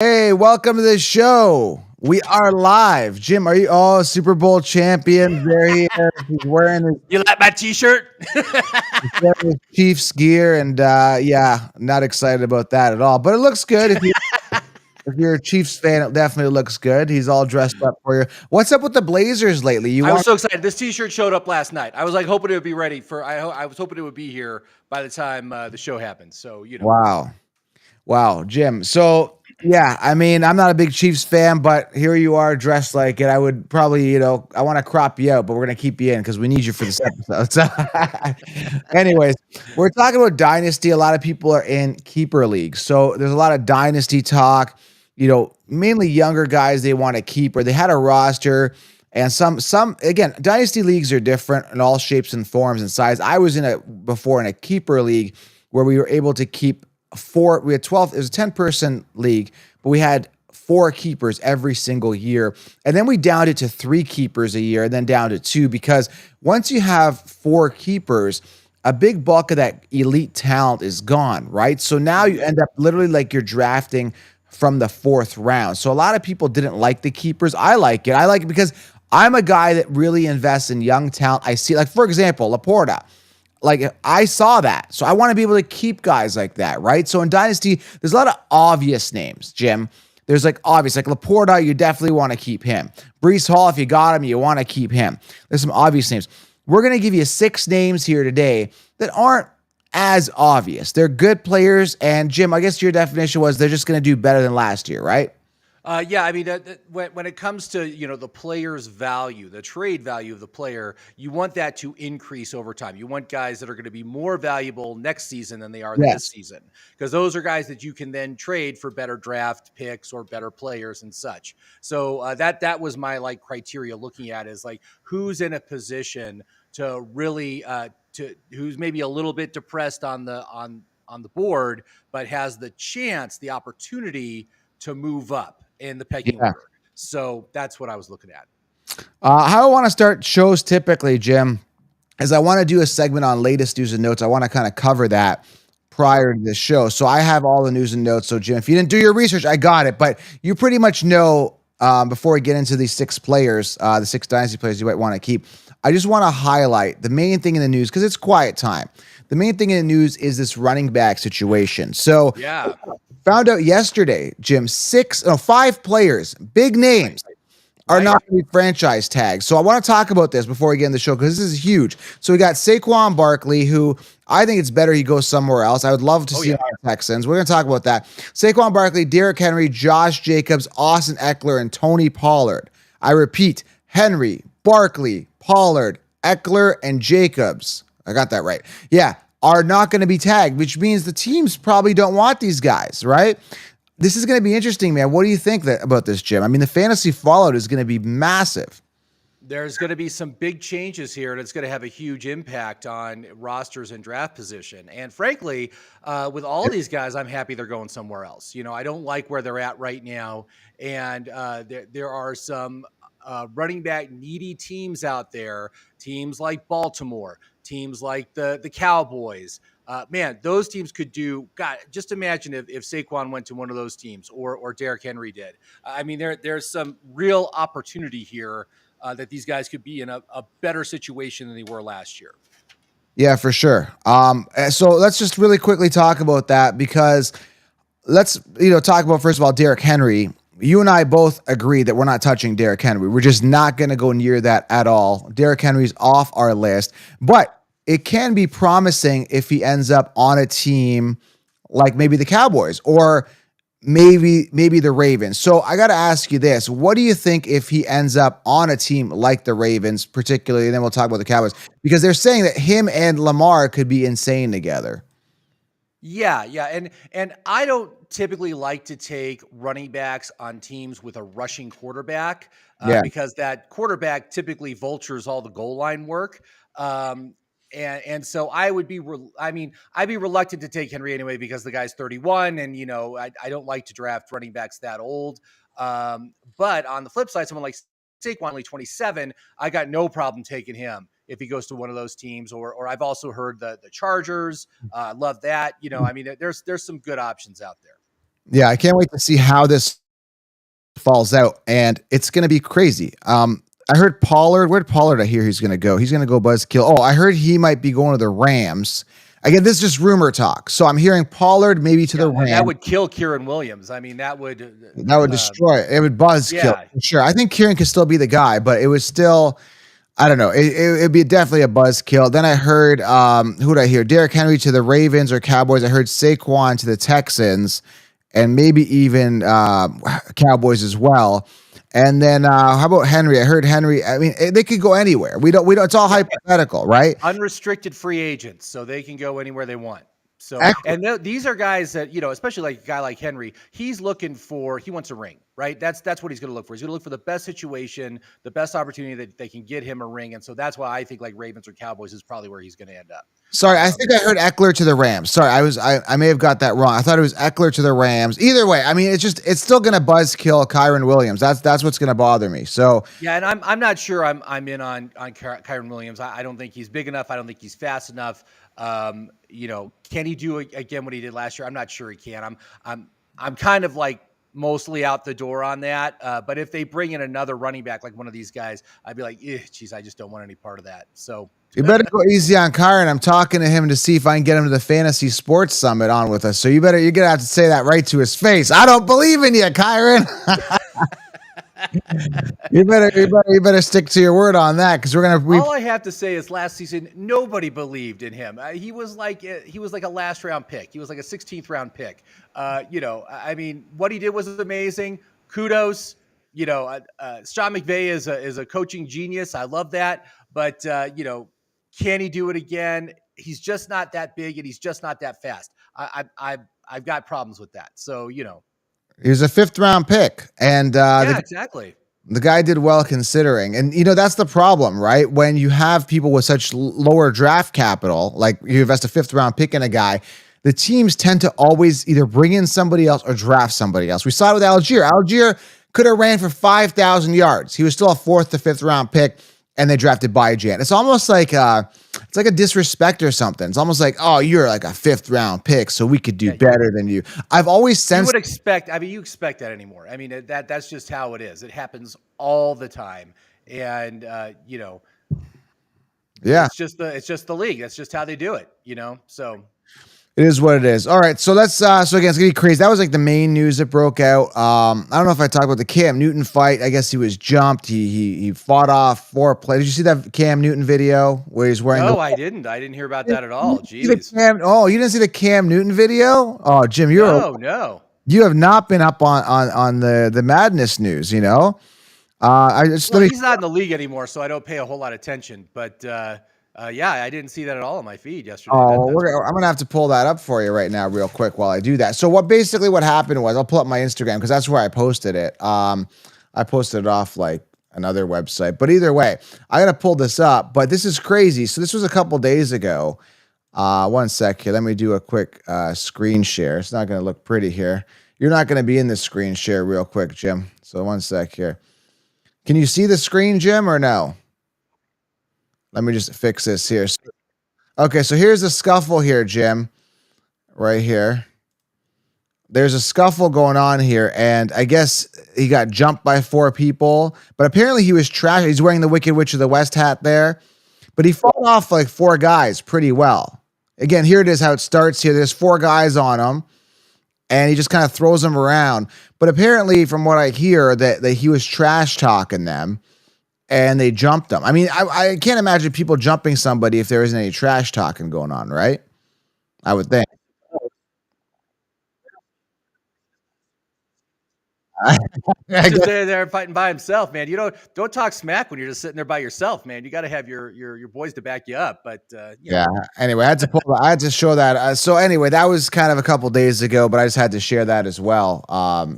Hey, welcome to the show. We are live. Jim, are you all Super Bowl champion? There he is. He's You like my T-shirt? wearing his Chiefs gear, and yeah, not excited about that at all. But it looks good. If you're a Chiefs fan, it definitely looks good. He's all dressed up for you. What's up with the Blazers lately? You I was want? so excited. This T-shirt showed up last night. I was like hoping it would be ready for. I was hoping it would be here by the time the show happens. So Wow. Wow, Jim. So, yeah, I mean, I'm not a big Chiefs fan, but here you are dressed like it. I would probably, I want to crop you out, but we're going to keep you in because we need you for this episode. So, anyways, we're talking about Dynasty. A lot of people are in keeper leagues. So, there's a lot of Dynasty talk, mainly younger guys they want to keep or they had a roster. And again, Dynasty leagues are different in all shapes and forms and size. I was before in a keeper league where we were able to keep we had 12, it was a 10-person league, but we had four keepers every single year. And then we downed it to three keepers a year and then down to two because once you have four keepers, a big bulk of that elite talent is gone, right? So now you end up literally like you're drafting from the fourth round. So a lot of people didn't like the keepers. I like it. I like it because I'm a guy that really invests in young talent. I see, like, for example, Laporta. Like I saw that. So I want to be able to keep guys like that, right? So in Dynasty, there's a lot of obvious names, Jim. There's like obvious, like Laporta, you definitely want to keep him. Brees Hall, if you got him, you want to keep him. There's some obvious names. We're going to give you 6 names here today that aren't as obvious. They're good players. And Jim, I guess your definition was they're just going to do better than last year, right? Yeah, I mean, when it comes to the player's value, the trade value of the player, you want that to increase over time. You want guys that are going to be more valuable next season than they are this Yes. season, because those are guys that you can then trade for better draft picks or better players and such. So that was my criteria looking at is like who's in a position to really to who's maybe a little bit depressed on the board, but has the opportunity to move up in the pecking Yeah. order. So that's what I was looking at. How I want to start shows typically, Jim, is I want to do a segment on latest news and notes. I want to kind of cover that prior Sure. to this show. So I have all the news and notes. So Jim, if you didn't do your research, I got it. But you pretty much know before we get into these 6 players, the 6 dynasty players you might want to keep. I just want to highlight the main thing in the news because it's quiet time. The main thing in the news is this running back situation. So Yeah. found out yesterday, Jim, 5 players, big names are Right. not going to be franchise tags. So I want to talk about this before we get in the show because this is huge. So we got Saquon Barkley, who I think it's better he goes somewhere else. I would love to Oh see yeah. him on the Texans. We're going to talk about that. Saquon Barkley, Derrick Henry, Josh Jacobs, Austin Eckler, and Tony Pollard. I repeat, Henry, Barkley, Pollard, Eckler, and Jacobs. I got that right. Yeah, are not going to be tagged, which means the teams probably don't want these guys, right? This is going to be interesting, man. What do you think about this, Jim? I mean, the fantasy fallout is going to be massive. There's going to be some big changes here, and it's going to have a huge impact on rosters and draft position. And frankly, with all these guys, I'm happy they're going somewhere else. I don't like where they're at right now, and there are some running back needy teams out there. Teams like Baltimore, teams like the Cowboys. Man, those teams could do. God, just imagine if Saquon went to one of those teams, or Derrick Henry did. I mean, there's some real opportunity here that these guys could be in a better situation than they were last year. Yeah, for sure. So let's just really quickly talk about that because let's talk about first of all Derrick Henry. You and I both agree that we're not touching Derrick Henry. We're just not going to go near that at all. Derrick Henry's off our list, but it can be promising if he ends up on a team like maybe the Cowboys or maybe the Ravens. So I got to ask you this. What do you think if he ends up on a team like the Ravens, particularly, and then we'll talk about the Cowboys, because they're saying that him and Lamar could be insane together. Yeah, and I don't typically like to take running backs on teams with a rushing quarterback Yeah. because that quarterback typically vultures all the goal line work. And so I would be, I'd be reluctant to take Henry anyway because the guy's 31, and I don't like to draft running backs that old. But on the flip side, someone like Saquon, only 27, I got no problem taking him if he goes to one of those teams. Or I've also heard the Chargers. Love that. I mean, there's some good options out there. Yeah, I can't wait to see how this falls out, and it's going to be crazy. I heard Pollard. Where'd Pollard? I hear he's going to go. He's going to go buzzkill. Oh, I heard he might be going to the Rams. Again, this is just rumor talk. So I'm hearing Pollard maybe to the Yeah, and that Rams. would kill Kieran Williams. I mean, that would, That would destroy it. It would buzzkill yeah. for sure. I think Kieran could still be the guy, but it was still. I don't know. It'd be definitely a buzzkill. Then I heard, who did I hear? Derrick Henry to the Ravens or Cowboys. I heard Saquon to the Texans, and maybe even Cowboys as well. And then how about Henry? I heard Henry. I mean, they could go anywhere. We don't. It's all hypothetical, right? Unrestricted free agents, so they can go anywhere they want. So, Excellent. and these are guys that, especially like a guy like Henry, he wants a ring, right? That's what he's going to look for. He's going to look for the best situation, the best opportunity that they can get him a ring. And so that's why I think like Ravens or Cowboys is probably where he's going to end up. Sorry, I think I heard Eckler to the Rams. Sorry, I may have got that wrong. I thought it was Eckler to the Rams. Either way, I mean, it's still going to buzzkill Kyren Williams. That's what's going to bother me. So yeah, and I'm not sure I'm in on Kyren Williams. I don't think he's big enough. I don't think he's fast enough. Can he do again what he did last year? I'm not sure he can. I'm kind of like mostly out the door on that. But if they bring in another running back like one of these guys, I'd be like, geez, I just don't want any part of that. So you better go easy on Kyren. I'm talking to him to see if I can get him to the Fantasy Sports Summit on with us. So you're gonna have to say that right to his face. I don't believe in you, Kyren. You better stick to your word on that, because all I have to say is last season nobody believed in him. He was like a last round pick. He was like a 16th round pick. I mean, what he did was amazing. Kudos. Sean McVay is a coaching genius. I love that. But can he do it again? He's just not that big, and he's just not that fast. I've got problems with that. So he was a 5th round pick, and exactly. The guy did well considering. And, that's the problem, right? When you have people with such lower draft capital, like you invest a 5th round pick in a guy, the teams tend to always either bring in somebody else or draft somebody else. We saw it with Algier. Algier could have ran for 5,000 yards. He was still a 4th to 5th round pick, and they drafted Byjan. It's almost like it's like a disrespect or something. It's almost like, oh, you're like a 5th round pick, so we could do better than you. I've always sensed. You expect that anymore. I mean, that's just how it is. It happens all the time, and yeah, it's just the league. That's just how they do it. So. It is what it is. All right, so let's. So again, it's gonna be crazy. That was like the main news that broke out. I don't know if I talked about the Cam Newton fight. I guess he was jumped. He fought off 4 plays. Did you see that Cam Newton video where he's wearing? No, I didn't. I didn't hear about that at all. Jeez. You didn't see the Cam Newton video? Oh, Jim, no. You have not been up on the madness news. He's not in the league anymore, so I don't pay a whole lot of attention. But. Yeah, I didn't see that at all on my feed yesterday. Oh, I'm going to have to pull that up for you right now real quick while I do that. So what happened was, I'll pull up my Instagram because that's where I posted it. I posted it off like another website. But either way, I got to pull this up. But this is crazy. So this was a couple days ago. 1 sec here. Let me do a quick screen share. It's not going to look pretty here. You're not going to be in the screen share real quick, Jim. So 1 sec here. Can you see the screen, Jim, or no? Let me just fix this here. Okay, so here's the scuffle here, Jim. Right here. There's a scuffle going on here, and I guess he got jumped by 4 people, but apparently he was trash. He's wearing the Wicked Witch of the West hat there, but he fought off like 4 guys pretty well. Again, here it is how it starts here. There's 4 guys on him, and he just kind of throws them around. But apparently, from what I hear, that he was trash talking them. And they jumped them. I mean, I can't imagine people jumping somebody if there isn't any trash talking going on, right? I would think. He's just there fighting by himself, man. You don't talk smack when you're just sitting there by yourself, man. You got to have your boys to back you up. But yeah. Anyway, I had to show that. So anyway, that was kind of a couple days ago, but I just had to share that as well.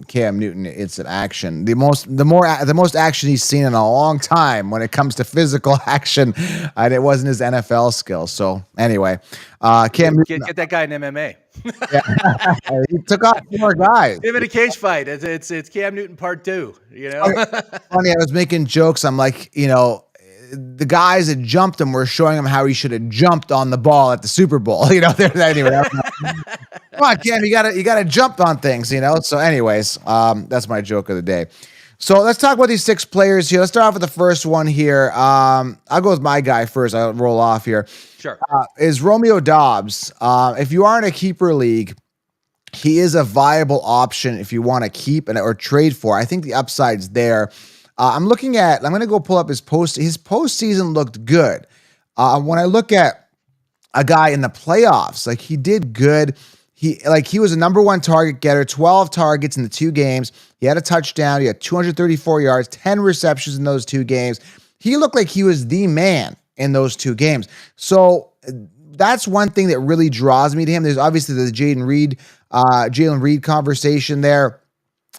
Cam Newton, it's an action. The most action he's seen in a long time when it comes to physical action, and it wasn't his NFL skills. So anyway, Cam Newton, get that guy in MMA. Yeah. He took off 4 guys. Give it a cage fight. It's Cam Newton part 2. Funny, I was making jokes. I'm like, the guys that jumped him were showing him how he should have jumped on the ball at the Super Bowl. You know, anyway. Come on, Cam, you gotta jump on things, you know. So, anyways, that's my joke of the day. So let's talk about these 6 players here. Let's start off with the first one here. I'll go with my guy first. I'll roll off here. Sure. Is Romeo Doubs. If you are in a keeper league, he is a viable option if you want to keep or trade for. I think the upside's there. I'm going to go pull up his postseason looked good. When I look at a guy in the playoffs, like he did good. He was a number 1 target getter, 12 targets in the 2 games. He had a touchdown. He had 234 yards, 10 receptions in those 2 games. He looked like he was the man in those 2 games. So that's one thing that really draws me to him. There's obviously the Jalen Reed conversation there.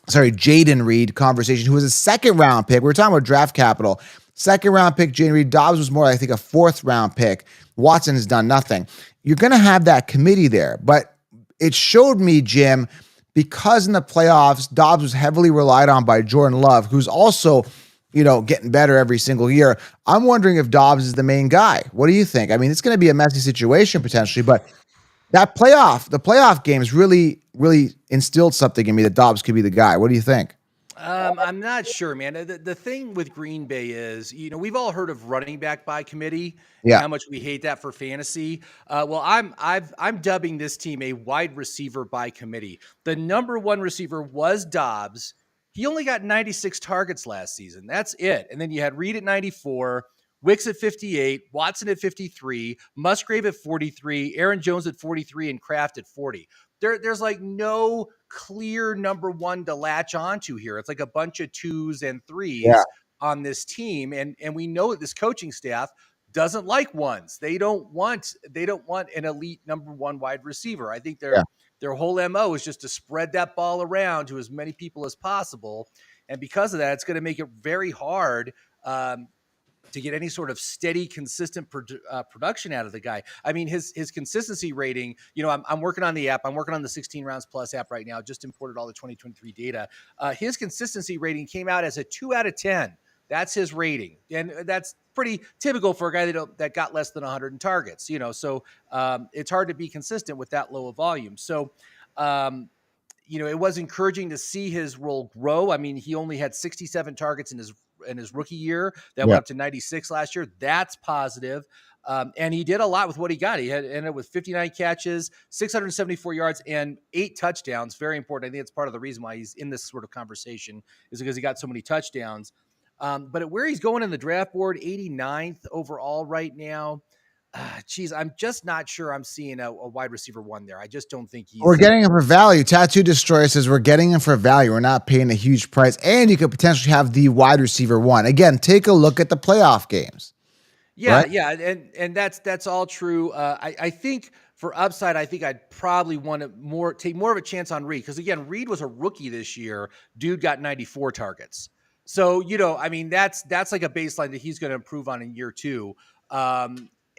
Sorry, Jaden Reed conversation, who was a 2nd round pick. We were talking about draft capital. 2nd round pick, Jaden Reed. Doubs was more, I think, a 4th round pick. Watson has done nothing. You're going to have that committee there, but it showed me, Jim, because in the playoffs, Doubs was heavily relied on by Jordan Love, who's also, getting better every single year. I'm wondering if Doubs is the main guy. What do you think? I mean, it's going to be a messy situation potentially, but the playoff games really, really instilled something in me that Doubs could be the guy. What do you think? I'm not sure, man. The thing with Green Bay is, we've all heard of running back by committee. Yeah. And how much we hate that for fantasy. Well, I'm dubbing this team a wide receiver by committee. The number 1 receiver was Doubs. He only got 96 targets last season. That's it. And then you had Reed at 94, Wicks at 58, Watson at 53, Musgrave at 43, Aaron Jones at 43, and Kraft at 40. There's like no clear number 1 to latch onto here. It's like a bunch of 2s and 3s on this team. And we know that this coaching staff doesn't like 1s. They don't want an elite number 1 wide receiver. I think their whole MO is just to spread that ball around to as many people as possible. And because of that, it's going to make it very hard to get any sort of steady, consistent production out of the guy. I mean, his consistency rating, I'm working on the app. I'm working on the 16 rounds plus app right now. Just imported all the 2023 data. His consistency rating came out as a 2 out of 10. That's his rating. And that's pretty typical for a guy that got less than 100 in targets, so it's hard to be consistent with that low of volume. So, it was encouraging to see his role grow. I mean, he only had 67 targets in his rookie year. That went up to 96 last year. That's positive. And he did a lot with what he got. He ended with 59 catches, 674 yards, and 8 touchdowns. Very important. I think it's part of the reason why he's in this sort of conversation is because he got so many touchdowns. But at where he's going in the draft board, 89th overall right now. I'm just not sure I'm seeing a wide receiver 1 there. I just don't think We're getting him for value. Tattoo Destroyer says we're getting him for value. We're not paying a huge price. And you could potentially have the wide receiver 1. Again, take a look at the playoff games. Yeah, right? yeah. And that's all true. I think for upside, I think I'd probably want to take more of a chance on Reed. Because again, Reed was a rookie this year. Dude got 94 targets. So, that's like a baseline that he's going to improve on in year 2.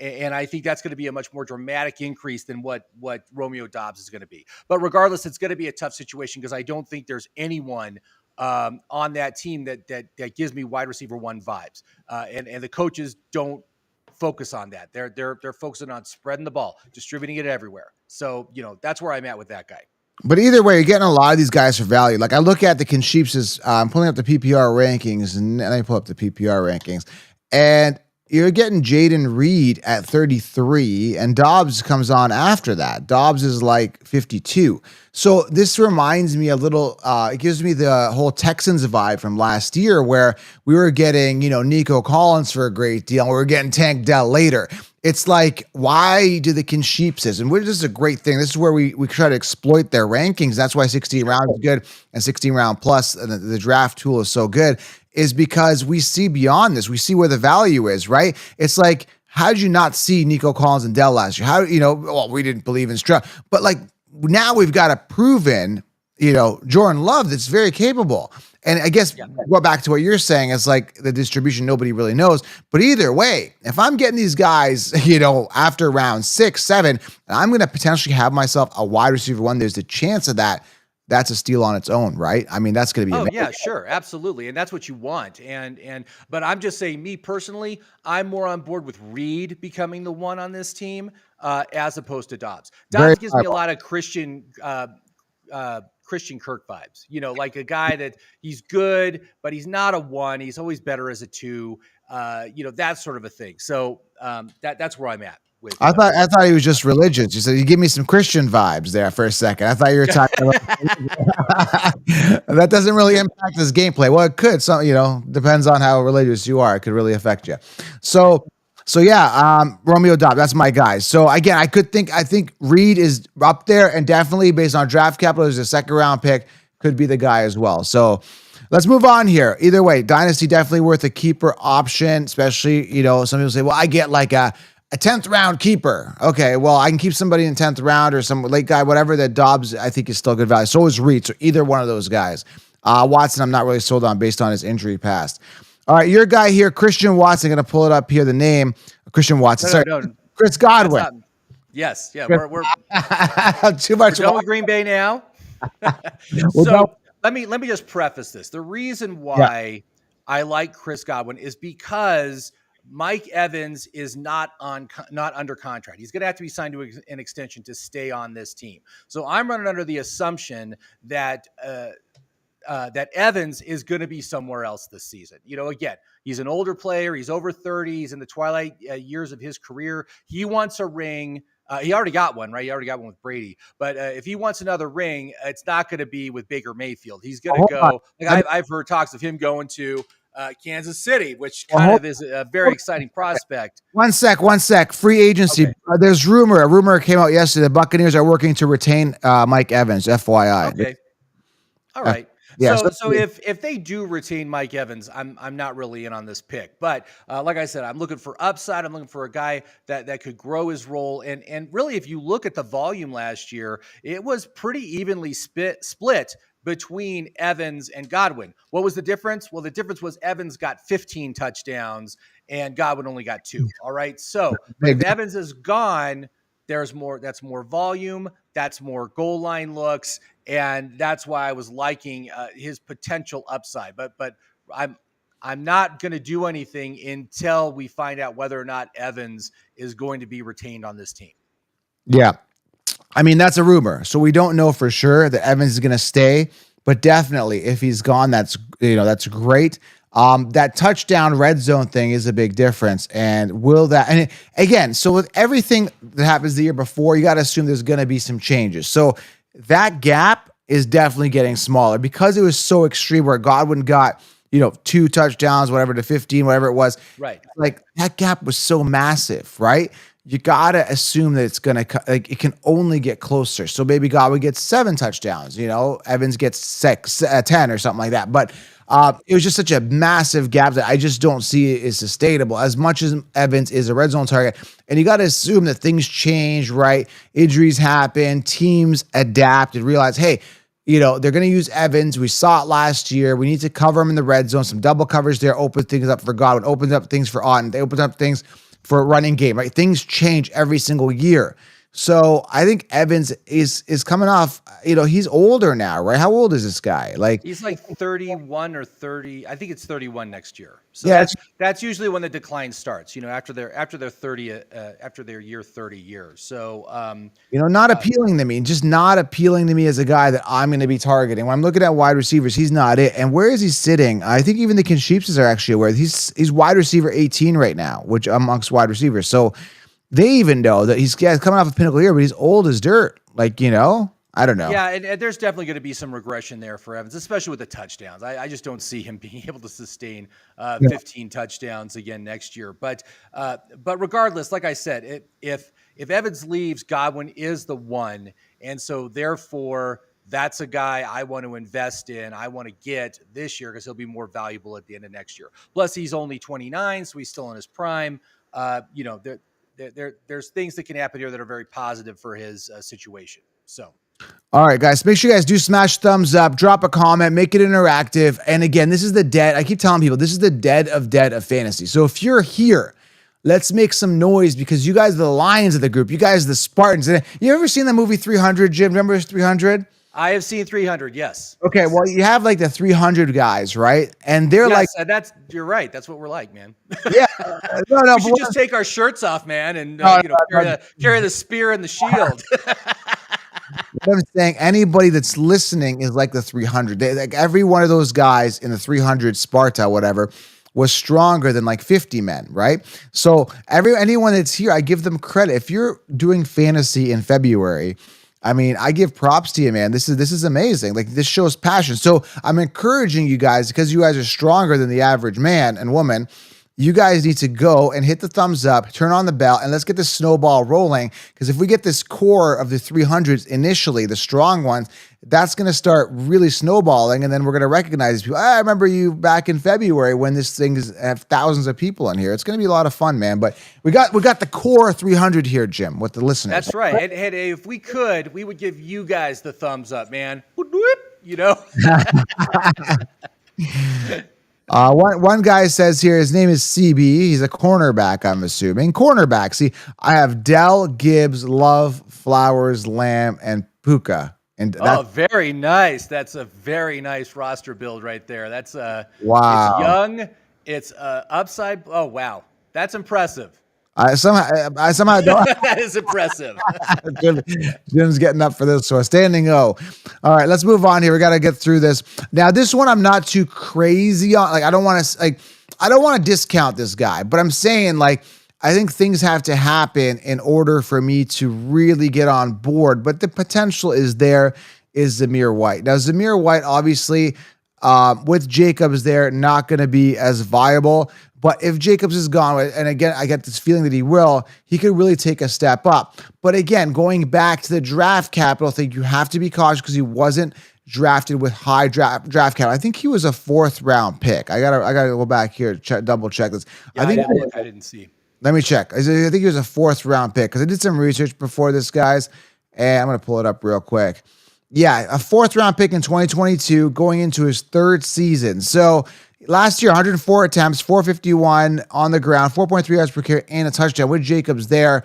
And I think that's going to be a much more dramatic increase than what Romeo Doubs is going to be. But regardless, it's going to be a tough situation because I don't think there's anyone on that team that gives me wide receiver 1 vibes. And the coaches don't focus on that. They're focusing on spreading the ball, distributing it everywhere. So, that's where I'm at with that guy. But either way, you're getting a lot of these guys for value. Like I look at the Consheeps, I'm pulling up the PPR rankings, and then I pull up the PPR rankings, and you're getting Jaden Reed at 33, and Doubs comes on after that. Doubs is like 52. So this reminds me a little, it gives me the whole Texans vibe from last year where we were getting, Nico Collins for a great deal, and we were getting Tank Dell later. It's like, why do the Consheepses? And this is a great thing. This is where we try to exploit their rankings. That's why 16 rounds is good and 16 round plus, and the draft tool is so good, is because we see beyond this. We see where the value is, right? It's like, how did you not see Nico Collins and Dell last year? How, we didn't believe in Stroud. But like now we've got a proven, Jordan Love that's very capable. And I guess go back to what you're saying, it's like the distribution, nobody really knows. But either way, if I'm getting these guys, after round 6, 7, and I'm going to potentially have myself a wide receiver 1, there's a chance of that that's a steal on its own, right? I mean, that's going to be Oh amazing. yeah, sure, absolutely, and that's what you want. But I'm just saying, me personally, I'm more on board with Reed becoming the one on this team as opposed to Dobbs. Very Dobbs gives me a viable. lot of Christian Kirk vibes. Like a guy that he's good, but he's not a one. He's always better as a two. That sort of a thing. So that's where I'm at with. I thought he was just religious. You said you give me some Christian vibes there for a second. I thought you were talking about that doesn't really impact his gameplay. Well, it could. Some, depends on how religious you are. It could really affect you. So, so yeah, Romeo Doubs, that's my guy. So again, I think Reed is up there, and definitely based on draft capital, as a second round pick, could be the guy as well. So let's move on here. Either way, Dynasty definitely worth a keeper option, especially, some people say, well, I get like a 10th round keeper. Okay, well, I can keep somebody in 10th round or some late guy, whatever. That Dobbs, I think, is still good value. So is Reed. So either one of those guys. Watson, I'm not really sold on based on his injury past. All right, your guy here, Christian Watson. Going to pull it up here. The name Christian Watson. Sorry, No. Chris Godwin. Yes, yeah, Chris, we're too much. We're done with Green Bay now. So let me just preface this. The reason why I like Chris Godwin is because Mike Evans is not under contract. He's going to have to be signed to an extension to stay on this team. So I'm running under the assumption that that Evans is going to be somewhere else this season. Again, he's an older player. He's over 30. He's in the twilight years of his career. He wants a ring. He already got one, right? He already got one with Brady. But if he wants another ring, it's not going to be with Baker Mayfield. He's going to go. I've heard talks of him going to Kansas City, which kind of is a very exciting prospect. One sec. Free agency. Okay. There's a rumor came out yesterday. The Buccaneers are working to retain Mike Evans. FYI. Okay. All right. Yeah, so if they do retain Mike Evans, I'm not really in on this pick. But like I said, I'm looking for upside. I'm looking for a guy that could grow his role. And really, if you look at the volume last year, it was pretty evenly split between Evans and Godwin. What was the difference? Well, the difference was Evans got 15 touchdowns and Godwin only got 2. All right. So if Evans is gone, that's more volume. That's more goal line looks. And that's why I was liking his potential upside. But I'm not going to do anything until we find out whether or not Evans is going to be retained on this team. Yeah. I mean, that's a rumor. So we don't know for sure that Evans is going to stay, but definitely if he's gone, that's great. That touchdown red zone thing is a big difference. And again, so with everything that happens the year before, you got to assume there's going to be some changes. So that gap is definitely getting smaller because it was so extreme where Godwin got, 2 touchdowns, whatever, to 15, whatever it was. Right. Like that gap was so massive, right? You got to assume that it's going to, it can only get closer. So maybe Godwin gets 7 touchdowns, Evans gets 10 or something like that. But it was just such a massive gap that I just don't see it as sustainable as much as Evans is a red zone target. And you got to assume that things change, right? Injuries happen, teams adapt and realize, hey, they're going to use Evans. We saw it last year. We need to cover him in the red zone. Some double coverage there opens things up for Godwin, opens up things for Otten. They open up things for a running game, right? Things change every single year. So I think Evans is coming off, he's older now, right? How old is this guy? Like he's like 31 or 30. I think it's 31 next year. So yeah, that's usually when the decline starts, after their 30, after their year 30 years. So, not appealing to me, just not appealing to me as a guy that I'm going to be targeting. When I'm looking at wide receivers, he's not it. And where is he sitting? I think even the Consheeps are actually aware he's wide receiver 18 right now, which amongst wide receivers. So they even know that he's coming off a pinnacle here, but he's old as dirt. Like, I don't know. Yeah, and there's definitely going to be some regression there for Evans, especially with the touchdowns. I just don't see him being able to sustain 15 touchdowns again next year. But regardless, like I said, if Evans leaves, Godwin is the one. And so therefore, that's a guy I want to invest in. I want to get this year because he'll be more valuable at the end of next year. Plus, he's only 29, so he's still in his prime. There's things that can happen here that are very positive for his situation. So. All right, guys, make sure you guys do smash thumbs up, drop a comment, make it interactive. And again, this is the dead. I keep telling people this is the dead of fantasy. So if you're here, let's make some noise because you guys are the lions of the group. You guys are the Spartans. You ever seen the movie 300, Jim? Remember 300? I have seen 300. Yes. Okay, Yes. well, you have like the 300 guys, right? And they're like, Yes. You're right. That's what we're like, man. yeah, no, We but should just take our shirts off, man, and no, carry the spear and the shield. what I'm saying, anybody that's listening is like the 300. Like every one of those guys in the 300 Sparta, whatever, was stronger than like 50 men, right? So anyone that's here, I give them credit. If you're doing fantasy in February, I mean, I give props to you, man. This is amazing. Like this shows passion. So I'm encouraging you guys because you guys are stronger than the average man and woman. You guys need to go and hit the thumbs up, turn on the bell, and let's get this snowball rolling. Because if we get this core of the 300s initially, the strong ones, that's going to start really snowballing. And then we're going to recognize these people. I remember you back in February when this thing have thousands of people in here. It's going to be a lot of fun, man. But we got the core 300 here, Jim, with the listeners. That's right. And if we could, we would give you guys the thumbs up, man. You know? One guy says here his name is CB. He's a cornerback, I'm assuming. Cornerback. See, I have Dell, Gibbs, Love, Flowers, Lamb, and Puka. And very nice. That's a very nice roster build right there. That's wow. It's young. It's upside. Oh wow, that's impressive. I somehow don't. That is impressive. Jim's getting up for this, so a standing O. All right, let's move on here. We got to get through this. Now, this one I'm not too crazy on. Like, I don't want to discount this guy, but I'm saying like I think things have to happen in order for me to really get on board. But the potential is there. Is Zamir White. Now, Zamir White, obviously, with Jacobs there, not going to be as viable. But if Jacobs is gone, and again, I get this feeling that he could really take a step up. But again, going back to the draft capital thing, you have to be cautious because he wasn't drafted with high draft capital. I think he was a 4th round pick. I gotta go back here, double check this. Yeah, I didn't see. Let me check. I think he was a 4th round pick because I did some research before this, guys, and I'm gonna pull it up real quick. Yeah, a 4th round pick in 2022, going into his 3rd season. So last year, 104 attempts, 451 on the ground, 4.3 yards per carry, and a touchdown with Jacobs there.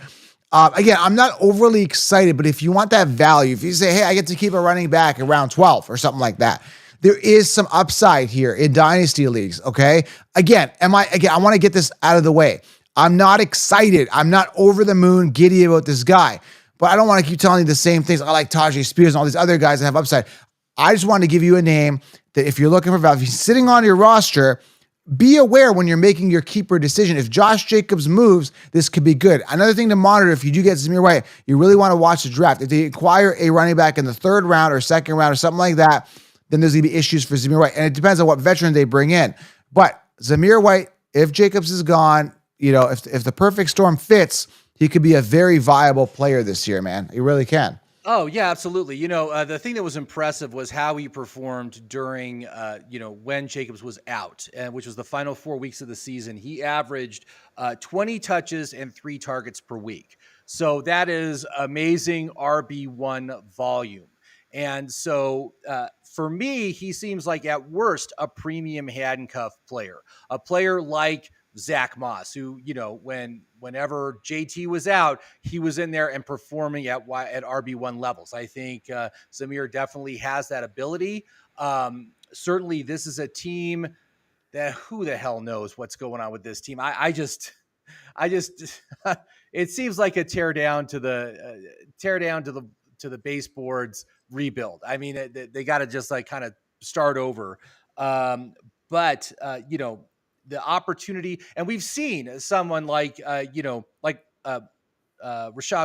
Again, I'm not overly excited, but if you want that value, if you say, hey, I get to keep a running back around 12 or something like that, there is some upside here in Dynasty leagues, okay? Again, I want to get this out of the way. I'm not excited. I'm not over the moon giddy about this guy, but I don't want to keep telling you the same things. I like Tajay Spears and all these other guys that have upside. I just want to give you a name that if you're looking for value, if he's sitting on your roster, be aware when you're making your keeper decision. If Josh Jacobs moves, this could be good. Another thing to monitor if you do get Zamir White, you really want to watch the draft. If they acquire a running back in the 3rd round or 2nd round or something like that, then there's going to be issues for Zamir White. And it depends on what veteran they bring in. But Zamir White, if Jacobs is gone, if the perfect storm fits, he could be a very viable player this year, man. He really can. Oh, yeah, absolutely. The thing that was impressive was how he performed during, when Jacobs was out, which was the final 4 weeks of the season. He averaged 20 touches and 3 targets per week. So that is amazing RB1 volume. And so for me, he seems like at worst a premium handcuff player, a player like Zach Moss, who, whenever JT was out, he was in there and performing at RB1 levels. I think Zamir definitely has that ability. Certainly, this is a team that who the hell knows what's going on with this team. I just, it seems like a tear down to the baseboards rebuild. I mean, they got to just like kind of start over. But the opportunity, and we've seen someone like Rashid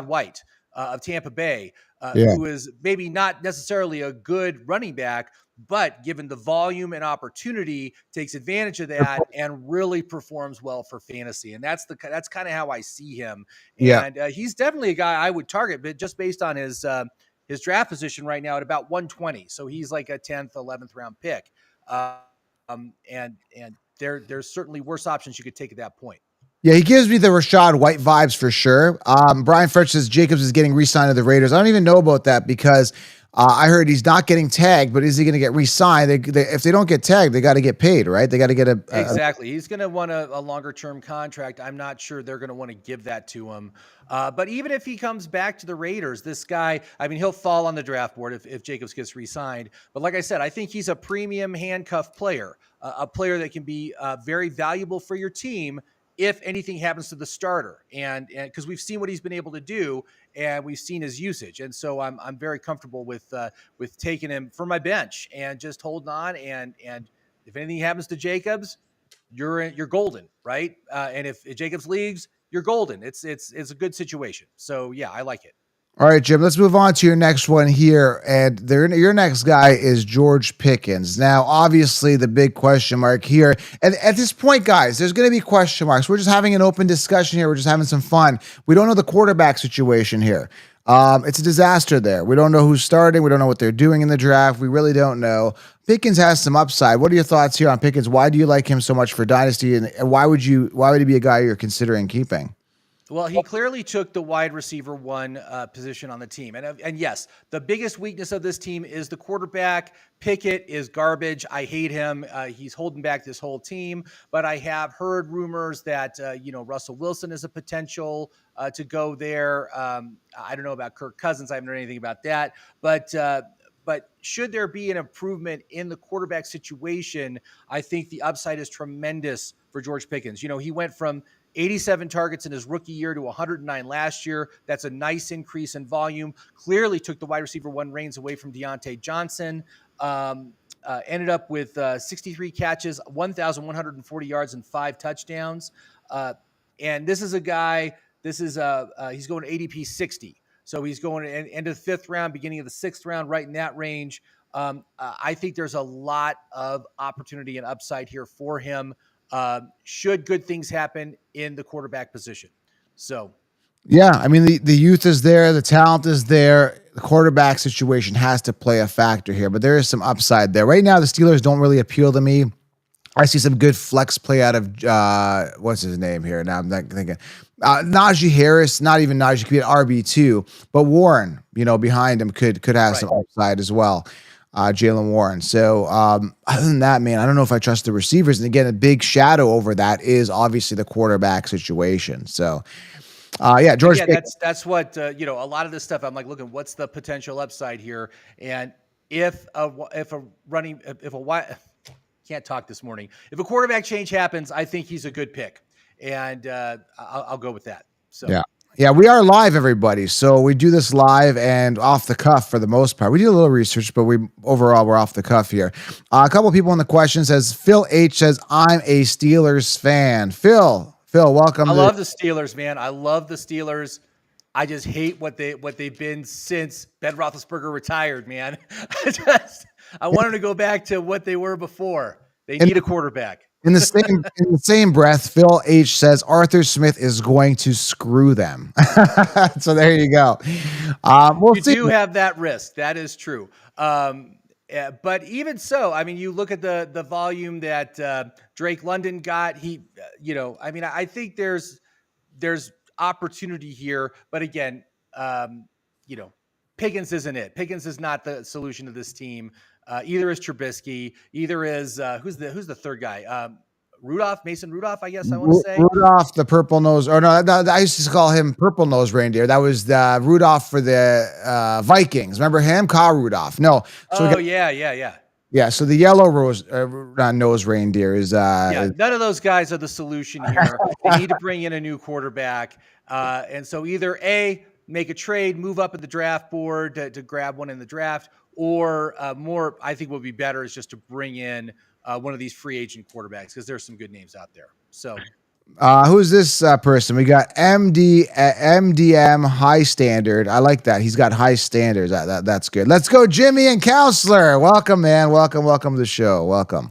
White of Tampa Bay, who is maybe not necessarily a good running back, but given the volume and opportunity, takes advantage of that and really performs well for fantasy. And that's kind of how I see him. And he's definitely a guy I would target, but just based on his draft position right now at about 120. So he's like a 10th, 11th round pick. And there's certainly worse options you could take at that point. Yeah, he gives me the Rashid White vibes for sure. Brian French says Jacobs is getting re-signed to the Raiders. I don't even know about that because I heard he's not getting tagged, but is he going to get re-signed? If they don't get tagged, they got to get paid, right? They got to get Exactly. He's going to want a longer term contract. I'm not sure they're going to want to give that to him. But even if he comes back to the Raiders, this guy, I mean, he'll fall on the draft board if Jacobs gets re-signed. But like I said, I think he's a premium handcuff player, a player that can be very valuable for your team if anything happens to the starter. And because we've seen what he's been able to do and we've seen his usage. And so I'm very comfortable with taking him for my bench and just holding on. And if anything happens to Jacobs, you're golden, right? And if Jacobs leaves, you're golden. It's a good situation. So yeah, I like it. All right, Jim, let's move on to your next one here. And your next guy is George Pickens. Now, obviously, the big question mark here. And at this point, guys, there's going to be question marks. We're just having an open discussion here. We're just having some fun. We don't know the quarterback situation here. It's a disaster there. We don't know who's starting. We don't know what they're doing in the draft. We really don't know. Pickens has some upside. What are your thoughts here on Pickens? Why do you like him so much for Dynasty? And why would he be a guy you're considering keeping? Well, he clearly took the wide receiver one position on the team. And yes, the biggest weakness of this team is the quarterback. Pickett is garbage. I hate him. He's holding back this whole team. But I have heard rumors that, Russell Wilson is a potential to go there. I don't know about Kirk Cousins. I haven't heard anything about that. But should there be an improvement in the quarterback situation, I think the upside is tremendous for George Pickens. He went from 87 targets in his rookie year to 109 last year. That's a nice increase in volume. Clearly took the wide receiver one reins away from Deontay Johnson. Ended up with 63 catches, 1,140 yards, and 5 touchdowns. And this is a guy, he's going to ADP 60. So he's going to end of the 5th round, beginning of the 6th round, right in that range. I think there's a lot of opportunity and upside here for him. Should good things happen in the quarterback position. So, yeah, I mean, the youth is there, the talent is there. The quarterback situation has to play a factor here, but there is some upside there. Right now, the Steelers don't really appeal to me. I see some good flex play out of what's his name here? Now I'm not thinking Najee Harris, not even Najee, could be an RB2, but Warren, behind him could have some upside as well. Jalen Warren. So other than that, man, I don't know if I trust the receivers. And again, a big shadow over that is obviously the quarterback situation. So George. Yeah, that's what a lot of this stuff. I'm like, looking, what's the potential upside here? And if a can't talk this morning. If a quarterback change happens, I think he's a good pick, and I'll go with that. So yeah, we are live, everybody. So we do this live and off the cuff for the most part. We do a little research, but we're off the cuff here. A couple of people in the question says Phil H says I'm a Steelers fan. Phil, welcome. I love the Steelers, man. I love the Steelers. I just hate what they've been since Ben Roethlisberger retired, man. I want them to go back to what they were before. They need a quarterback. In the same breath, Phil H says Arthur Smith is going to screw them. So there you go. You do have that risk. That is true. But even so, I mean, you look at the volume that Drake London got. I think there's opportunity here. But again, Pickens isn't it. Pickens is not the solution to this team. Either is Trubisky. Either is who's the third guy? Mason Rudolph, I guess I want to say. Rudolph, the purple nose, or no, I used to call him purple nose reindeer. That was the Rudolph for the Vikings. Remember him? Kyle Rudolph. No. So yeah. Yeah, so the yellow nose reindeer is. None of those guys are the solution here. They need to bring in a new quarterback, and so either A, make a trade, move up at the draft board to grab one in the draft, or more, I think would be better is just to bring in one of these free agent quarterbacks because there's some good names out there. So, who's this person? We got MDM High Standard. I like that. He's got high standards. That's good. Let's go, Jimmy and Counselor. Welcome, man. Welcome to the show. Welcome.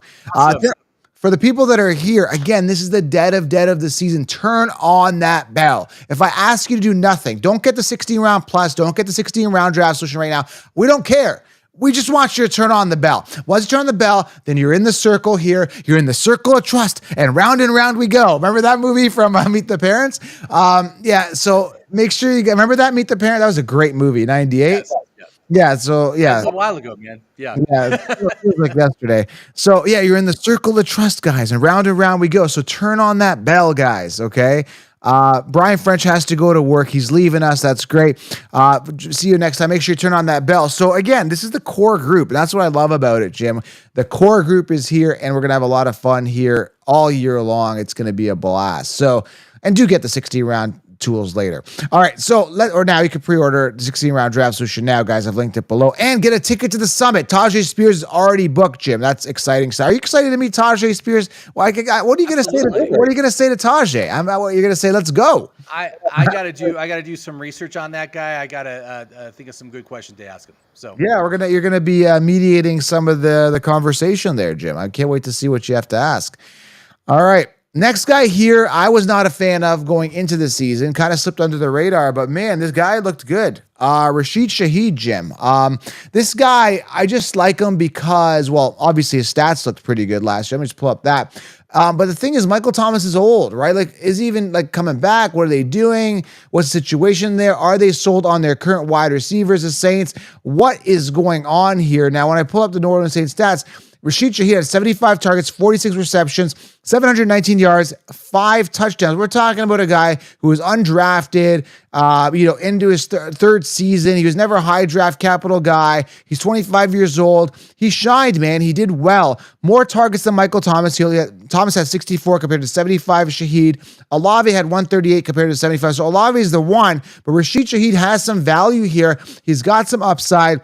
For the people that are here, again, this is the dead of the season. Turn on that bell. If I ask you to do nothing, don't get the 16-round plus, don't get the 16-round draft solution right now. We don't care. We just want you to turn on the bell. Once you turn on the bell, then you're in the circle here. You're in the circle of trust, and round we go. Remember that movie from Meet the Parents? Yeah, so make sure you remember that Meet the Parent. That was a great movie, 98. Yes. Yeah. Yeah, so That yeah. was a while ago, man. Yeah. Yeah, it feels like yesterday. So yeah, you're in the circle of trust, guys, and round we go. So turn on that bell, guys. Okay. Brian French has to go to work. He's leaving us. That's great. See you next time. Make sure you turn on that bell. So again, this is the core group. And that's what I love about it, Jim. The core group is here, and we're gonna have a lot of fun here all year long. It's gonna be a blast. So, and do get the 60 round tools later. All right, so now you can pre-order the 16 round draft solution now, guys. I've linked it below, and get a ticket to the summit. Tajay Spears is already booked, Jim. That's exciting. So, are you excited to meet Tajay Spears? What are you going to say? What are you going to say to Tajay? You're going to say, let's go. I gotta do some research on that guy. I gotta think of some good questions to ask him. So yeah, you're gonna be mediating some of the conversation there, Jim. I can't wait to see what you have to ask. All right. Next guy here, I was not a fan of going into the season, kind of slipped under the radar, but man, this guy looked good. Rashid Shaheed, Jim. This guy, I just like him because, well, obviously his stats looked pretty good last year. Let me just pull up that. But the thing is, Michael Thomas is old, right? Like, is he even like coming back? What are they doing? What's the situation there? Are they sold on their current wide receivers, the Saints? What is going on here? Now, when I pull up the New Orleans Saints stats, Rashid Shaheed had 75 targets, 46 receptions, 719 yards, 5 touchdowns. We're talking about a guy who was undrafted, into his third season. He was never a high draft capital guy. He's 25 years old. He shined, man. He did well. More targets than Michael Thomas. Thomas had 64 compared to 75 Shaheed. Olave had 138 compared to 75. So Olave is the one, but Rashid Shaheed has some value here. He's got some upside.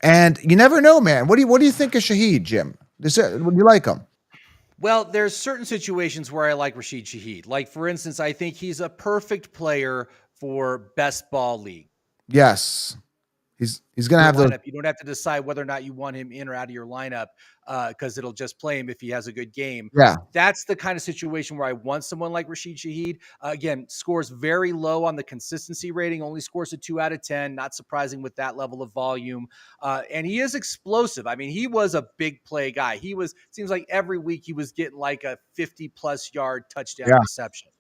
And you never know, man. What do you think of Shaheed, Jim? Would you like him? Well, there's certain situations where I like Rashid Shaheed. Like, for instance, I think he's a perfect player for best ball league. Yes. He's going to have the You don't have to decide whether or not you want him in or out of your lineup because it'll just play him if he has a good game. Yeah. That's the kind of situation where I want someone like Rashid Shaheed. Again, scores very low on the consistency rating, only scores a 2 out of 10. Not surprising with that level of volume. And he is explosive. I mean, he was a big play guy. Seems like every week he was getting like a 50+ yard touchdown reception,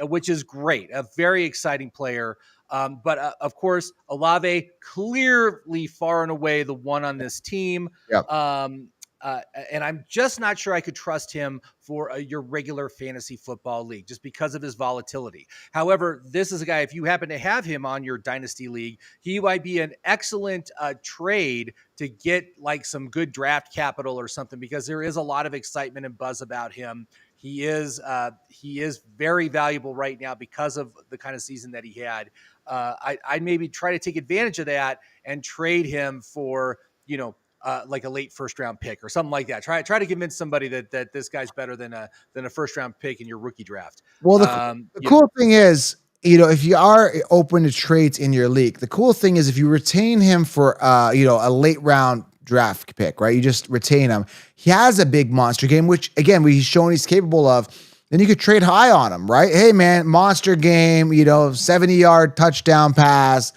which is great. A very exciting player. But of course, Olave clearly far and away the one on this team. Yep. And I'm just not sure I could trust him for your regular fantasy football league just because of his volatility. However, this is a guy, if you happen to have him on your dynasty league, he might be an excellent trade to get like some good draft capital or something, because there is a lot of excitement and buzz about him. He is very valuable right now because of the kind of season that he had. I'd maybe try to take advantage of that and trade him for, like a late first round pick or something like that. Try to convince somebody that this guy's better than a first round pick in your rookie draft. Well, the cool thing is, if you are open to trades in your league, the cool thing is if you retain him for, a late round draft pick, right? You just retain him. He has a big monster game, which again, he's shown he's capable of. Then you could trade high on him, right? Hey man, monster game, 70-yard touchdown pass,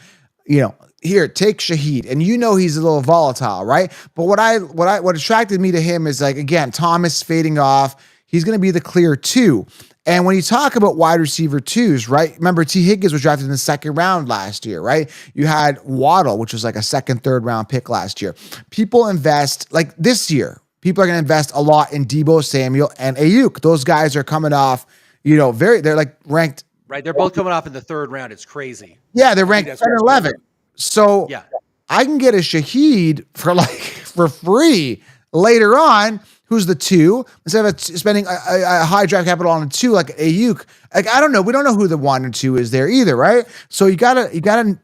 here, take Shaheed. And he's a little volatile, right? But what attracted me to him is, like, again, Thomas fading off. He's going to be the clear 2. And when you talk about wide receiver 2s, right? Remember, T. Higgins was drafted in the 2nd round last year, right? You had Waddle, which was like a 2nd, 3rd round pick last year. People invest, like this year, people are going to invest a lot in Deebo Samuel and Ayuk. Those guys are coming off, they're like ranked. Right. They're both coming off in the 3rd round. It's crazy. Yeah, they're ranked 10 or 11. So yeah, I can get a Shaheed for free later on, who's the 2, instead of spending a high draft capital on a 2 like Ayuk. Like, I don't know. We don't know who the 1 and 2 is there either, right? So you gotta,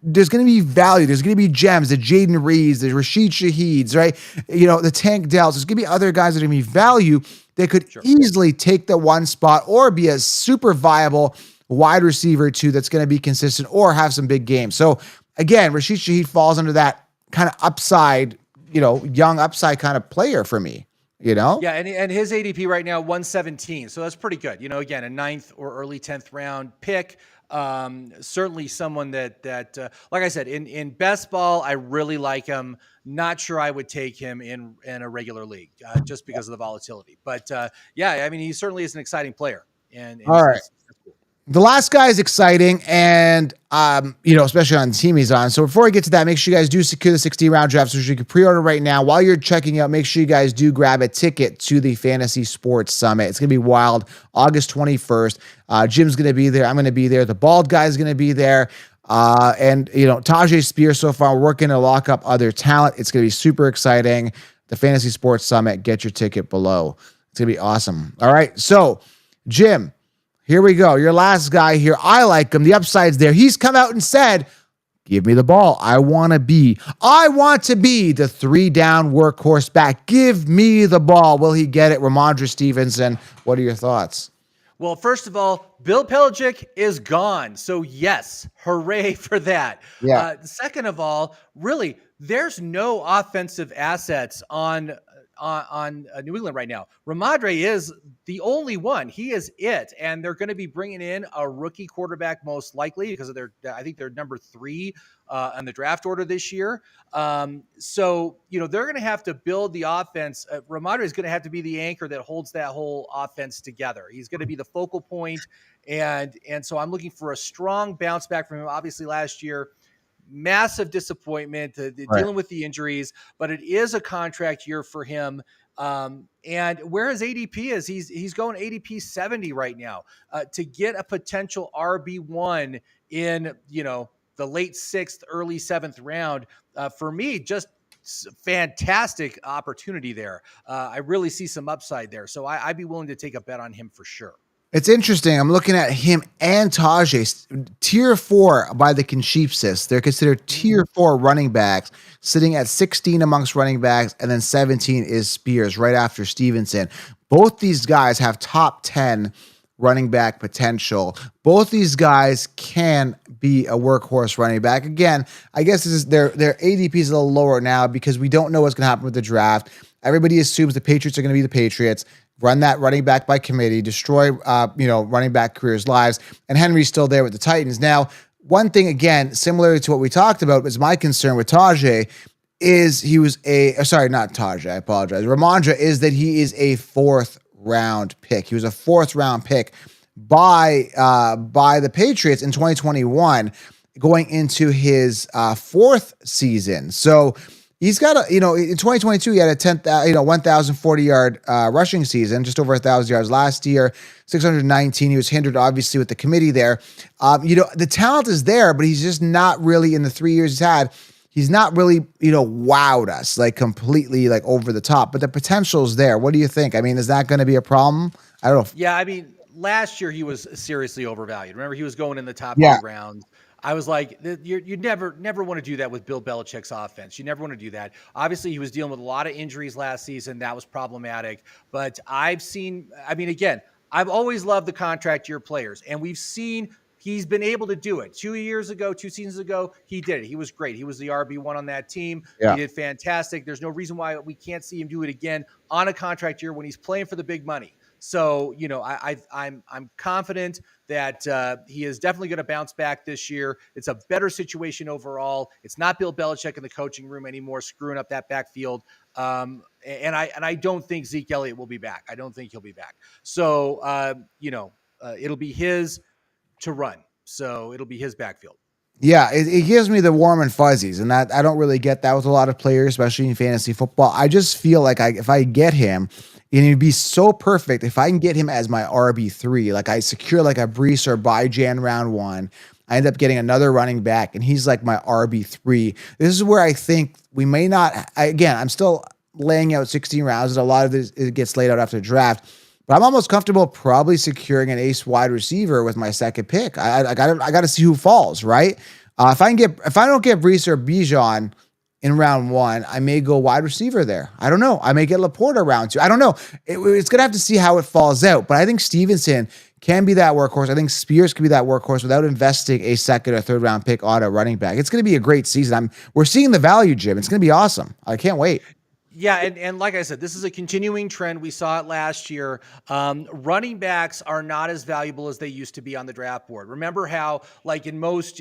there's going to be value. There's going to be gems, the Jaden Reeds, the Rashid Shaheeds, right? The Tank Dells. There's going to be other guys that are going to be value. They could easily take the 1 spot or be a super viable wide receiver 2 that's going to be consistent or have some big games. So again, Rashid Shaheed falls under that kind of upside, young upside kind of player for me. Yeah, and his ADP right now 117, so that's pretty good. Again, a 9th or early 10th round pick. Certainly someone like I said, in best ball, I really like him. Not sure I would take him in a regular league just because of the volatility. But yeah, I mean, he certainly is an exciting player, and All right. that's cool. The last guy is exciting, and especially on the team he's on. So before we get to that, make sure you guys do secure the 16-round draft, so you can pre-order right now. While you're checking out, make sure you guys do grab a ticket to the Fantasy Sports Summit. It's gonna be wild, August 21st. Jim's gonna be there. I'm gonna be there. The bald guy's gonna be there. And Tajay Spears. So far, we're working to lock up other talent. It's gonna be super exciting. The Fantasy Sports Summit. Get your ticket below. It's gonna be awesome. All right, so Jim. Here we go. Your last guy here. I like him. The upside's there. He's come out and said, give me the ball. I want to be the 3-down workhorse back. Give me the ball. Will he get it? Rhamondre Stevenson. What are your thoughts? Well, first of all, Bill Belichick is gone. So yes, hooray for that. Yeah. Second of all, really, there's no offensive assets on New England right now. Rhamondre is the only one. He is it. And they're going to be bringing in a rookie quarterback most likely because I think they're number 3 on the draft order this year. So, they're going to have to build the offense. Rhamondre is going to have to be the anchor that holds that whole offense together. He's going to be the focal point. And so I'm looking for a strong bounce back from him. Obviously last year, massive disappointment, dealing with the injuries, but it is a contract year for him. And where his ADP is, he's going ADP 70 right now. To get a potential RB1 in, the late 6th, early 7th round, for me, just fantastic opportunity there. I really see some upside there. So I'd be willing to take a bet on him for sure. It's interesting. I'm looking at him and Tajay, tier 4 by the consensus. They're considered tier 4 running backs, sitting at 16 amongst running backs, and then 17 is Spears right after Stevenson. Both these guys have top 10 running back potential. Both these guys can be a workhorse running back. Again, I guess this is their ADP is a little lower now because we don't know what's going to happen with the draft. Everybody assumes the Patriots are going to be the Patriots. Run that running back by committee, destroy, running back careers' lives. And Henry's still there with the Titans. Now, one thing, again, similar to what we talked about, was my concern with Tajay is he was not Tajay, I apologize. Rhamondre is that he is a 4th round pick. He was a 4th round pick by the Patriots in 2021 going into his 4th season. So, he's got in 2022, he had a 1,040 yard rushing season, just over 1,000 yards last year, 619. He was hindered, obviously, with the committee there. The talent is there, but he's just not really, in the 3 years he's not really, wowed us like completely like over the top, but the potential is there. What do you think? I mean, is that going to be a problem? I don't know. Yeah. I mean, last year he was seriously overvalued. Remember, he was going in the top 2 rounds. I was like, you never want to do that with Bill Belichick's offense. You never want to do that. Obviously, he was dealing with a lot of injuries last season. That was problematic. But I've always loved the contract year players. And we've seen he's been able to do it. 2 seasons ago, he did it. He was great. He was the RB1 on that team. Yeah. He did fantastic. There's no reason why we can't see him do it again on a contract year when he's playing for the big money. So, I'm confident that he is definitely going to bounce back this year. It's a better situation overall. It's not Bill Belichick in the coaching room anymore, screwing up that backfield. And I don't think Zeke Elliott will be back. I don't think he'll be back. So, it'll be his to run. So it'll be his backfield. Yeah, it gives me the warm and fuzzies, and that I don't really get that with a lot of players, especially in fantasy football. I just feel like if I get him, and it'd be so perfect if I can get him as my RB3, like I secure like a Brees or by Jan round 1. I end up getting another running back, and he's like my RB3. This is where I think we may not. I'm still laying out 16 rounds, and a lot of this it gets laid out after the draft. But I'm almost comfortable probably securing an ace wide receiver with my second pick. I got to see who falls, right? If I don't get Brees or Bijan in round 1, I may go wide receiver there. I don't know. I may get Laporta round 2. I don't know. It's gonna have to see how it falls out. But I think Stevenson can be that workhorse. I think Spears can be that workhorse without investing a 2nd or 3rd round pick on a running back. It's gonna be a great season. We're seeing the value, Jim. It's gonna be awesome. I can't wait. Yeah, and like I said, this is a continuing trend. We saw it last year. Running backs are not as valuable as they used to be on the draft board. Remember how, like in most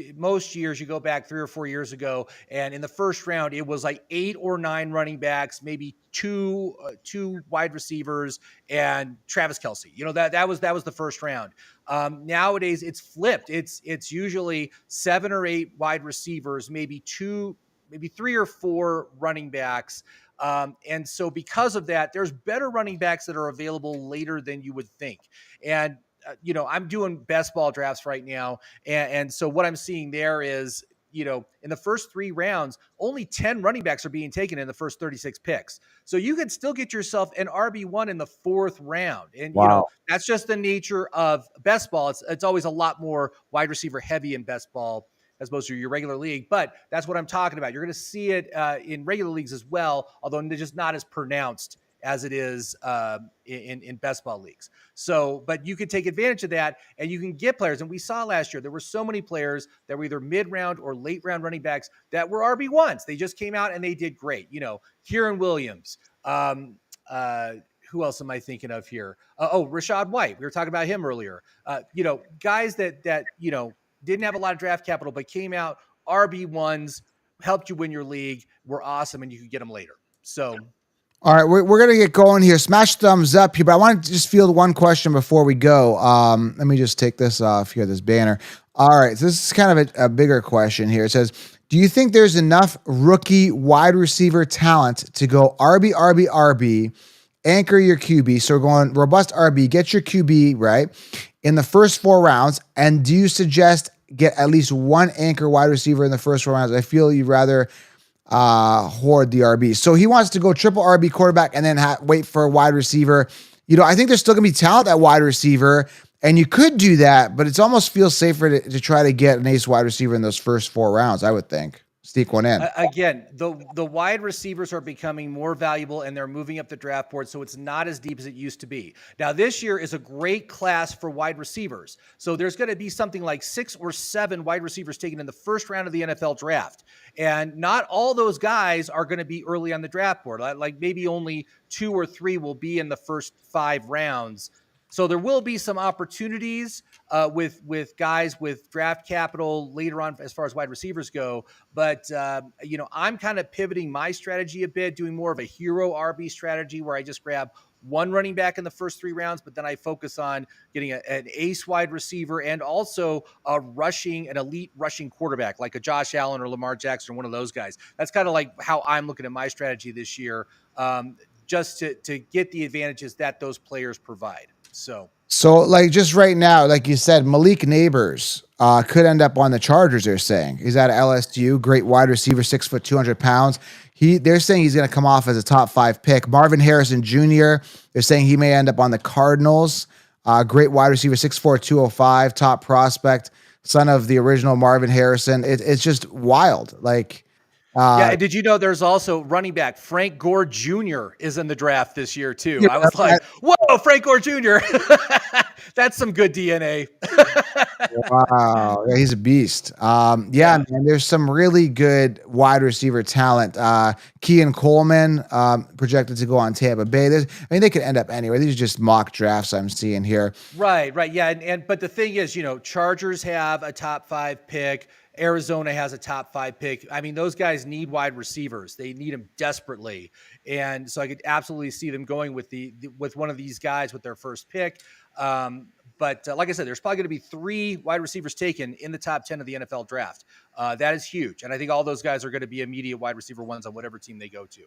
years, you go back 3 or 4 years ago, and in the first round, it was like 8 or 9 running backs, maybe two wide receivers, and Travis Kelce. That was the first round. Nowadays, it's flipped. It's usually 7 or 8 wide receivers, maybe 3 or 4 running backs. And so because of that, there's better running backs that are available later than you would think. And I'm doing best ball drafts right now, and so what I'm seeing there is, in the first 3 rounds, only 10 running backs are being taken in the first 36 picks. So you can still get yourself an RB1 in the 4th round. And, Wow. that's just the nature of best ball. It's always a lot more wide receiver heavy in best ball as opposed to your regular league. But that's what I'm talking about. You're going to see it in regular leagues as well, although they're just not as pronounced as it is in best ball leagues. So, but you can take advantage of that, and you can get players. And we saw last year, there were so many players that were either mid-round or late-round running backs that were RB1s. They just came out and they did great. Kieran Williams, who else am I thinking of here? Rashid White. We were talking about him earlier. Guys that didn't have a lot of draft capital, but came out RB1s, helped you win your league, were awesome, and you could get them later. So, All right, we're going to get going here. Smash thumbs up here, but I want to just field one question before we go. Let me just take this off here, this banner. All right, so this is kind of a bigger question here. It says, do you think there's enough rookie wide receiver talent to go RB, RB, RB, anchor your QB? So we're going robust RB, get your QB, right, in the first 4 rounds. And do you suggest get at least one anchor wide receiver in the first 4 rounds? I feel you'd rather hoard the RB. So he wants to go triple RB quarterback and then wait for a wide receiver. I think there's still going to be talent at wide receiver, and you could do that, but it almost feels safer to try to get an ace wide receiver in those first 4 rounds, I would think. Sneak one in. Again, the wide receivers are becoming more valuable, and they're moving up the draft board, so it's not as deep as it used to be. Now, this year is a great class for wide receivers. So there's going to be something like 6 or 7 wide receivers taken in the first round of the NFL draft. And not all those guys are going to be early on the draft board. Like maybe only 2 or 3 will be in the first 5 rounds. So there will be some opportunities with guys with draft capital later on as far as wide receivers go. But, I'm kind of pivoting my strategy a bit, doing more of a hero RB strategy where I just grab one running back in the first 3 rounds, but then I focus on getting an ace wide receiver and also an elite rushing quarterback like a Josh Allen or Lamar Jackson, or one of those guys. That's kind of like how I'm looking at my strategy this year, just to get the advantages that those players provide. So like just right now, like you said, Malik Neighbors could end up on the Chargers. They're saying he's out of LSU, great wide receiver, 6 foot, 200 pounds. They're saying he's going to come off as a top 5 pick. Marvin Harrison Jr. They're saying he may end up on the Cardinals. Great wide receiver, 6'4", 205, top prospect, son of the original Marvin Harrison. It's just wild. Like. Yeah, did you know there's also running back Frank Gore Jr. is in the draft this year too? I was like, whoa, Frank Gore Jr. That's some good DNA. Wow, yeah, he's a beast. Man, there's some really good wide receiver talent. Kean Coleman projected to go on Tampa Bay. They could end up anywhere. These are just mock drafts I'm seeing here. Right, yeah, but the thing is, Chargers have a top 5 pick. Arizona has a top 5 pick. I mean, those guys need wide receivers. They need them desperately. And so I could absolutely see them going with with one of these guys with their first pick. But like I said, there's probably going to be 3 wide receivers taken in the top 10 of the NFL draft. That is huge. And I think all those guys are going to be immediate wide receiver ones on whatever team they go to.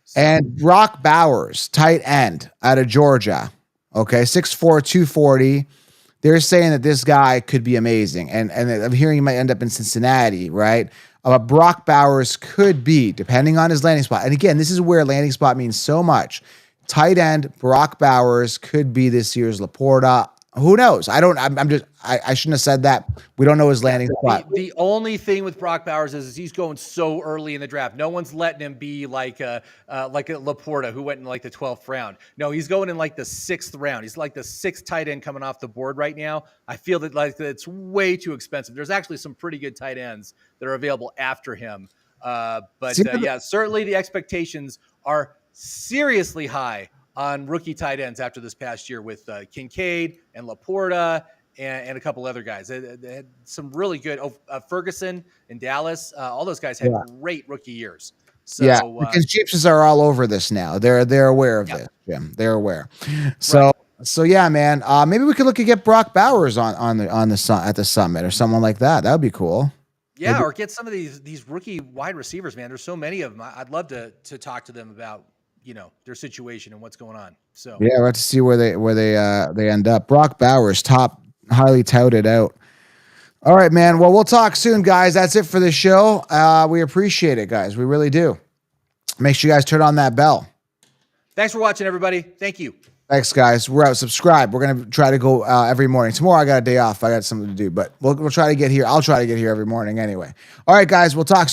So. And Brock Bowers, tight end out of Georgia. Okay, 6'4", 240. They're saying that this guy could be amazing. And I'm hearing he might end up in Cincinnati, right? Brock Bowers could be, depending on his landing spot. And again, this is where landing spot means so much. Tight end Brock Bowers could be this year's Laporta. Who knows? I shouldn't have said that. We don't know his landing spot. The only thing with Brock Bowers is he's going so early in the draft. No one's letting him be like a Laporta who went in like the 12th round. No, he's going in like the 6th round. He's like the 6th tight end coming off the board right now. I feel that it's way too expensive. There's actually some pretty good tight ends that are available after him. Certainly the expectations are seriously high on rookie tight ends after this past year with Kincaid and Laporta and a couple other guys. They had some really good Ferguson in Dallas. All those guys had Yeah. great rookie years. Yeah, So because Chiefs are all over this now. They're aware of this, Jim. They're aware. So yeah, man. Maybe we could look at get Brock Bowers on the at the summit or someone like that. That would be cool. Yeah, or get some of these rookie wide receivers, man. There's so many of them. I'd love to talk to them about their situation and what's going on. So yeah, we'll have to see where they end up. Brock Bowers, top, highly touted out. All right, man. Well, we'll talk soon, guys. That's it for the show. We appreciate it, guys. We really do. Make sure you guys turn on that bell. Thanks for watching, everybody. Thank you. Thanks, guys. We're out. Subscribe. We're gonna try to go every morning. Tomorrow I got a day off. I got something to do, but we'll try to get here. I'll try to get here every morning anyway. All right, guys. We'll talk soon.